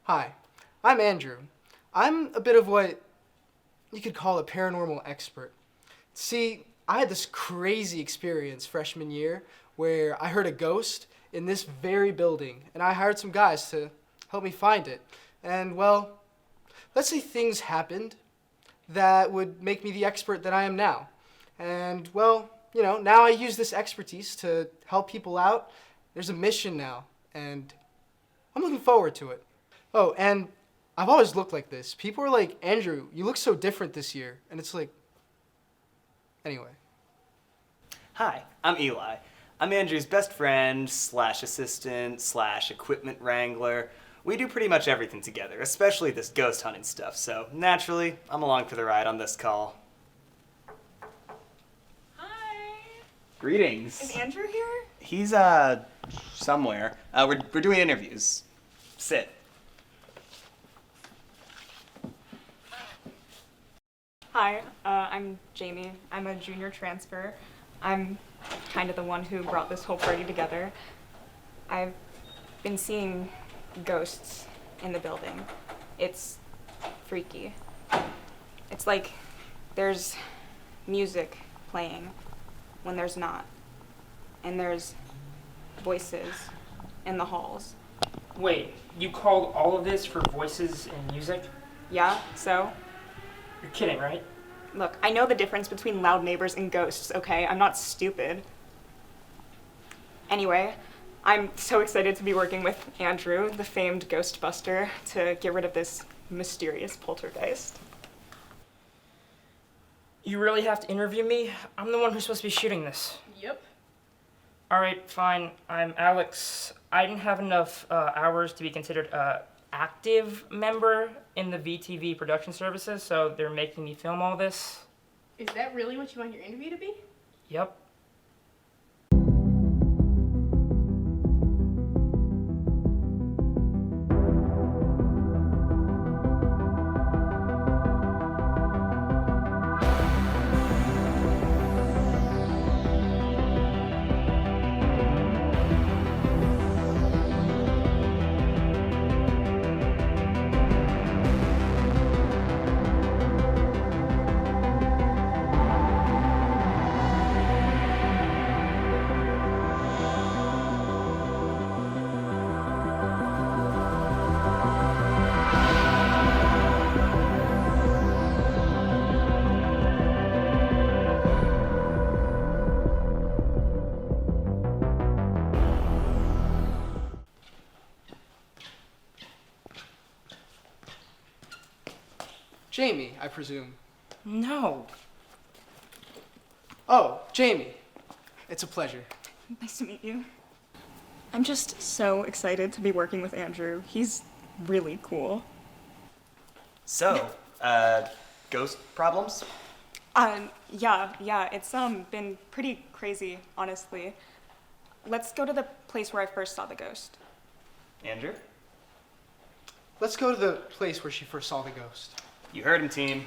Hi, I'm Andrew. I'm a bit of what you could call a paranormal expert. See, I had this crazy experience freshman year where I heard a ghost in this very building, and I hired some guys to help me find it. And well, let's say things happened that would make me the expert that I am now. And well, now I use this expertise to help people out. There's a mission now, and I'm looking forward to it. Oh, and I've always looked like this. People are like, Andrew, you look so different this year. And it's like, anyway. Hi, I'm Eli. I'm Andrew's best friend slash assistant slash equipment wrangler. We do pretty much everything together, especially this ghost hunting stuff, so naturally, I'm along for the ride on this call. Hi. Greetings. Is Andrew here? He's, somewhere. We're doing interviews. Sit. Hi, I'm Jamie. I'm a junior transfer. I'm kind of the one who brought this whole party together. I've been seeing ghosts in the building. It's freaky. It's like there's music playing when there's not. And there's voices in the halls. Wait, you called all of this for voices and music? Yeah, so? You're kidding, right? Look, I know the difference between loud neighbors and ghosts, okay? I'm not stupid. Anyway, I'm so excited to be working with Andrew, the famed Ghostbuster, to get rid of this mysterious poltergeist. You really have to interview me? I'm the one who's supposed to be shooting this. Yep. Alright, fine. I'm Alex. I didn't have enough hours to be considered an active member in the VTV production services, so they're making me film all this. Is that really what you want your interview to be? Yep. Jamie, I presume. No. Oh, Jamie. It's a pleasure. Nice to meet you. I'm just so excited to be working with Andrew. He's really cool. So, ghost problems? Yeah, it's been pretty crazy, honestly. Let's go to the place where I first saw the ghost. Andrew? Let's go to the place where she first saw the ghost. You heard him, team.